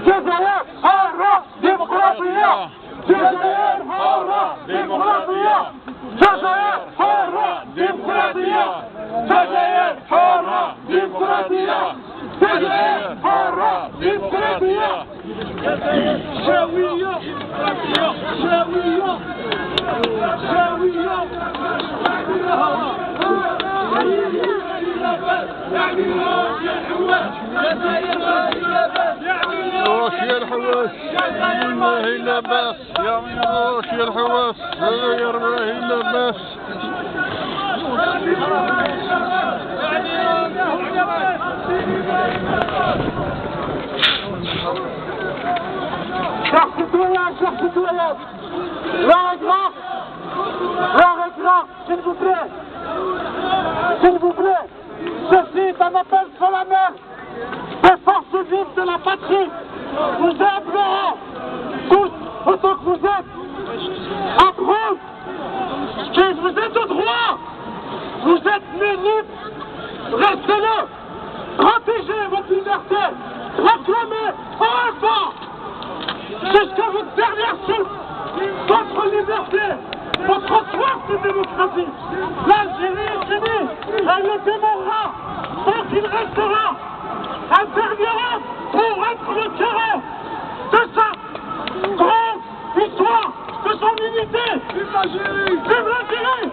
جزائر حرة ديمقراطية جزائر حرة ديمقراطية جزائر حرة ديمقراطية جزائر حرة ديمقراطية جزائر حرة ديمقراطية شاوية شاوية شاوية يا الحواس ما هي لاباس يا الحواس غير ما هي لاباس chers citoyens, l'heure est grave, s'il vous plaît, ceci est un appel solennel des forces vives de la patrie. Vous implorons tous, autant que vous êtes, en preuve que vous êtes au droit, vous êtes libres, restez-le, protégez votre liberté, proclamez haut et fort jusqu'à votre dernière souffle votre liberté, votre soif de démocratie. L'Algérie est unie, elle le démorera, donc il restera un dernier homme pour être le terrain de sa grande histoire, de son unité. Vive l'Algérie! Vive l'Algérie!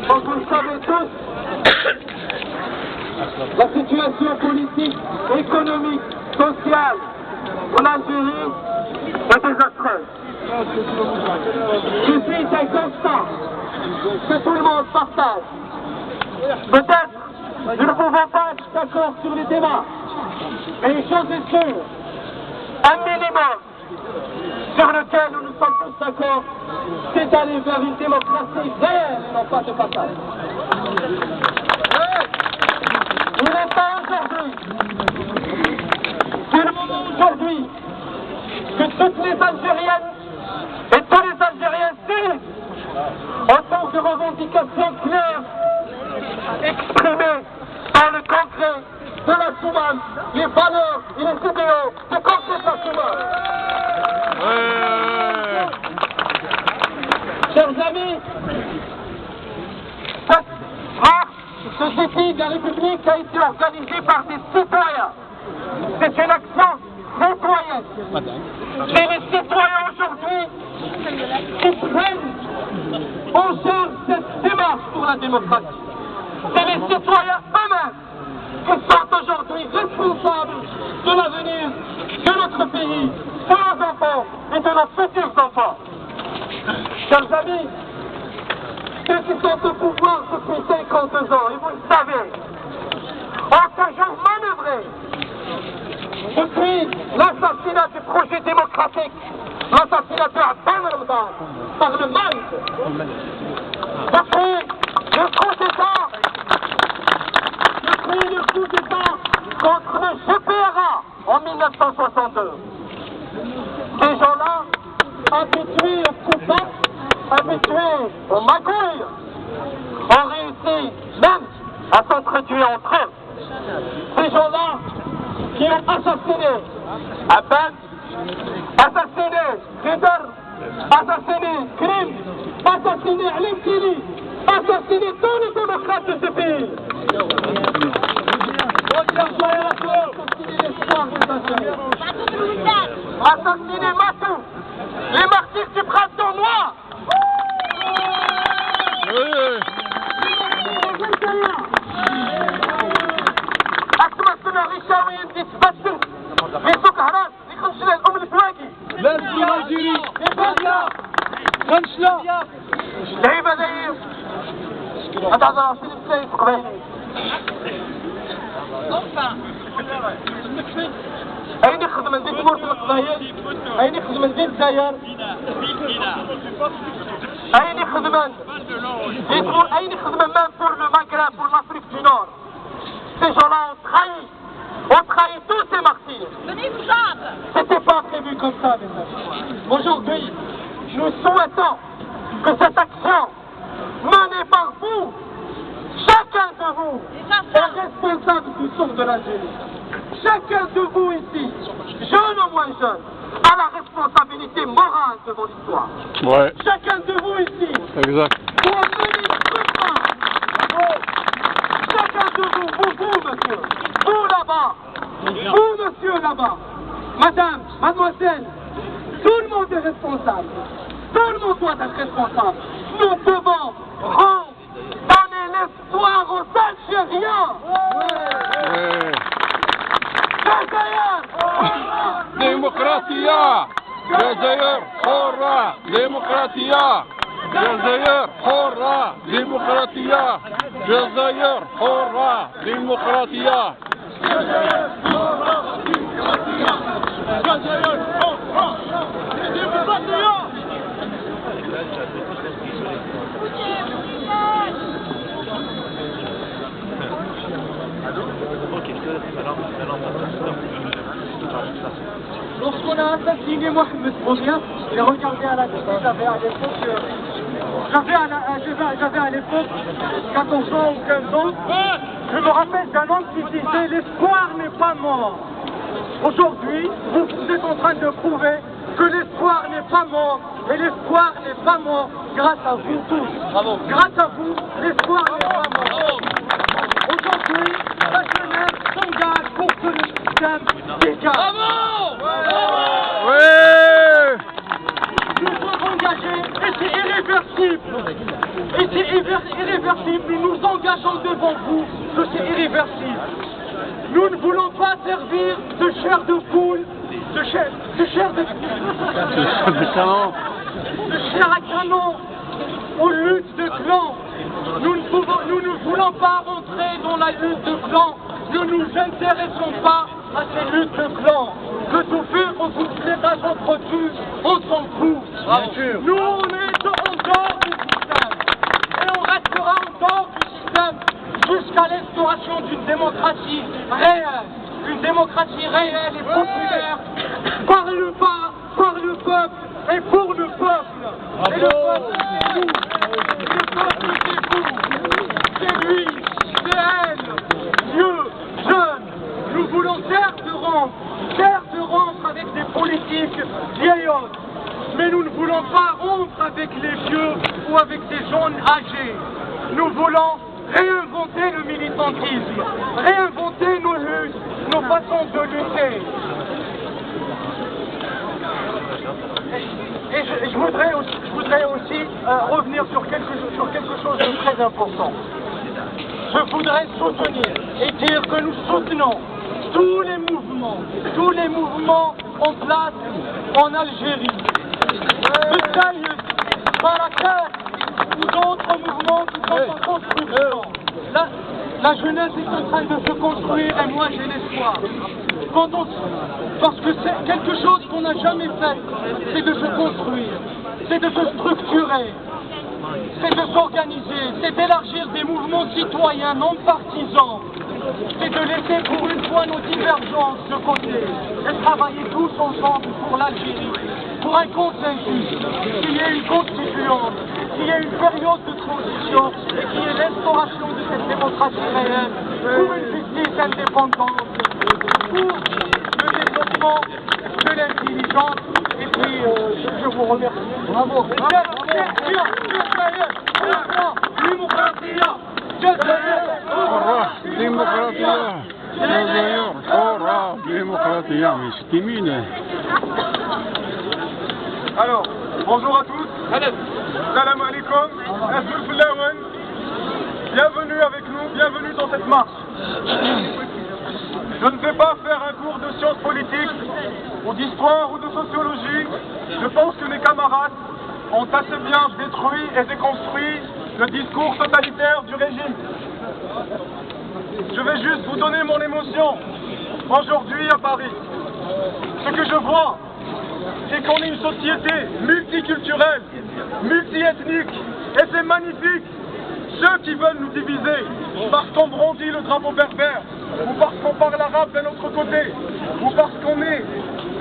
Comme vous le savez tous, la situation politique, économique, sociale en Algérie est désastreuse. Ceci est un constat que tout le monde partage. Peut-être nous ne pouvons pas être d'accord sur les démarches, mais une chose est sûre, un minimum sur lequel nous nous sommes tous d'accord, c'est d'aller vers une démocratie réelle et non pas de passage. Il n'est pas aujourd'hui, c'est le moment aujourd'hui que toutes les Algériennes et tous les Algériens s'unissent autour de revendications claires exprimées par le congrès de la Soumane, les valeurs et les idéaux du congrès de la Soumane. Chers amis, cette marche, ce défi de la République a été organisé par des citoyens. C'est une action citoyenne. C'est les citoyens aujourd'hui qui prennent en charge cette démarche pour la démocratie. C'est les citoyens eux-mêmes qui sont aujourd'hui responsables de l'avenir de notre pays, de nos enfants et de nos futurs enfants. Chers amis, ceux qui sont au pouvoir depuis 52 ans, et vous le savez, ont toujours manœuvré depuis l'assassinat du projet démocratique, l'assassinat de Abdel Ramadan par le mal, depuis le coup d'État contre le GPRA en 1962. Ces gens-là, habitués au coup bas, habitués aux magouilles, ont réussi même à s'entretuer entre eux. Ces gens-là qui ont assassiné Abed, assassiné Khidr, assassiné Krim, assassiné Alim Kili, assassiné tous les démocrates de ce pays. Assassiné Matou, les martyrs du printemps noir. أكتملتنا الرشاوي اللي تبدل في سوق هراس يخرجنا الأم الفواكه لازم نيجيري خمسلة لعيبة دايم هذا هذا راسين بلاي في قبيلي أين يخدم نزيد مور في القبايل أين يخدم نزيد الجزائر أين يخدم أين يخدم même pour le Maghreb, pour l'Afrique du Nord. Ces gens-là ont trahi trahi tous ces martyrs. C'était pas prévu comme ça, mes amis. Aujourd'hui, nous souhaitons que cette action menée par vous, chacun de vous est responsable du sort de l'Algérie. Chacun de vous ici, jeune ou moins jeune, a la responsabilité morale devant l'histoire. Ouais. Chacun de vous ici Exact. doit mener strictement. Chacun de vous, monsieur, vous là-bas, vous monsieur là-bas, madame, mademoiselle, tout le monde est responsable. Tout le monde doit être responsable. Nous devons donner l'espoir aux Algériens. Ouais. Jazair! ديمقراطية جزائر حرة ديمقراطية جزائر حرة ديمقراطية جزائر حرة ديمقراطية Lorsqu'on a assassiné Mohamed Bouazizi, j'ai regardé à la télé, j'avais à l'époque 14 ans ou 15 ans, je me rappelle d'un homme qui disait « l'espoir n'est pas mort ». Aujourd'hui, vous êtes en train de prouver que l'espoir n'est pas mort, et l'espoir n'est pas mort grâce à vous tous. Bravo. Grâce à vous, l'espoir n'est pas mort. Aujourd'hui, la jeunesse s'engage pour que le système dégage. Bravo! Ouais. Nous sommes engagés et c'est irréversible. Et c'est irréversible. Nous nous engageons devant vous que c'est irréversible. Nous ne voulons pas servir de chair de poule, de chair à canon aux luttes de clans. Nous ne voulons pas rentrer dans la lutte de clans. Nous ne nous intéressons pas à ces luttes de clans. Que tout faire au bout de l'étage entretenu, on s'en fout. Nous, on est en dehors du système. Et on restera en dehors du système jusqu'à l'instauration d'une démocratie réelle. Une démocratie réelle et populaire par le peuple et pour le peuple. Et le peuple, c'est vous. Le peuple, c'est vous. C'est lui, c'est elle, vieux, jeune. Nous voulons certes rompre avec des politiques vieillottes, mais nous ne voulons pas rompre avec les vieux ou avec des gens âgés. Nous voulons réinventer le militantisme, réinventer nos luttes, nos façons de lutter. Et je voudrais aussi revenir sur quelque chose de très important. Je voudrais soutenir et dire que nous soutenons tous les mouvements en place en Algérie. Le Taïs, Barakat ou d'autres mouvements qui sont en construction. La jeunesse est en train de se construire et moi j'ai l'espoir. Parce que c'est quelque chose qu'on n'a jamais fait, c'est de se construire, c'est de se structurer, c'est de s'organiser, c'est d'élargir des mouvements citoyens non partisans, c'est de laisser pour une fois nos divergences de côté et travailler tous ensemble pour l'Algérie, pour un consensus, qu'il y ait une constituante, qu'il y ait une période de transition et qu'il y ait l'instauration de cette démocratie réelle, pour une justice indépendante, pour le développement de l'intelligence. Et puis, je vous remercie. Bravo. Alors, bonjour à tous. Salam alaikum. Bienvenue avec nous, bienvenue dans cette marche. Je ne vais pas faire un cours de sciences politiques, ou d'histoire, ou de sociologie. Je pense que mes camarades ont assez bien détruit et déconstruit le discours totalitaire du régime. Je vais juste vous donner mon émotion aujourd'hui à Paris. Ce que je vois, c'est qu'on est une société multiculturelle, multiethnique, et c'est magnifique. Ceux qui veulent nous diviser parce qu'on brandit le drapeau berbère ou parce qu'on parle arabe d'un autre côté, ou parce qu'on est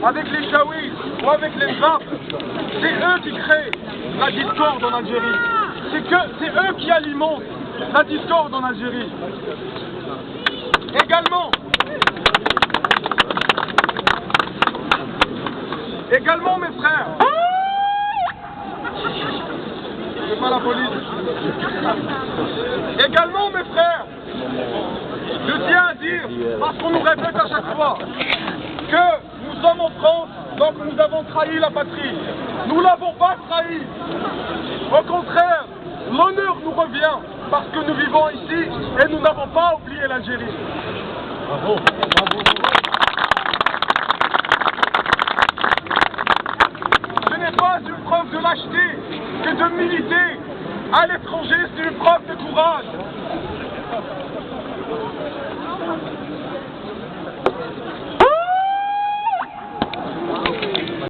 avec les Chaouis ou avec les Arabes, c'est eux qui créent la discorde en Algérie. C'est eux qui alimentent la discorde en Algérie. Également mes frères, c'est pas la police. Également mes frères, je tiens à dire, parce qu'on nous répète à chaque fois, que nous sommes en France, donc nous avons trahi la patrie. Nous l'avons pas trahi. Au contraire, l'honneur nous revient, parce que nous vivons ici et nous n'avons pas oublié l'Algérie. Bravo. Ce n'est pas une preuve de lâcheté que de militer à l'étranger, c'est une preuve de courage.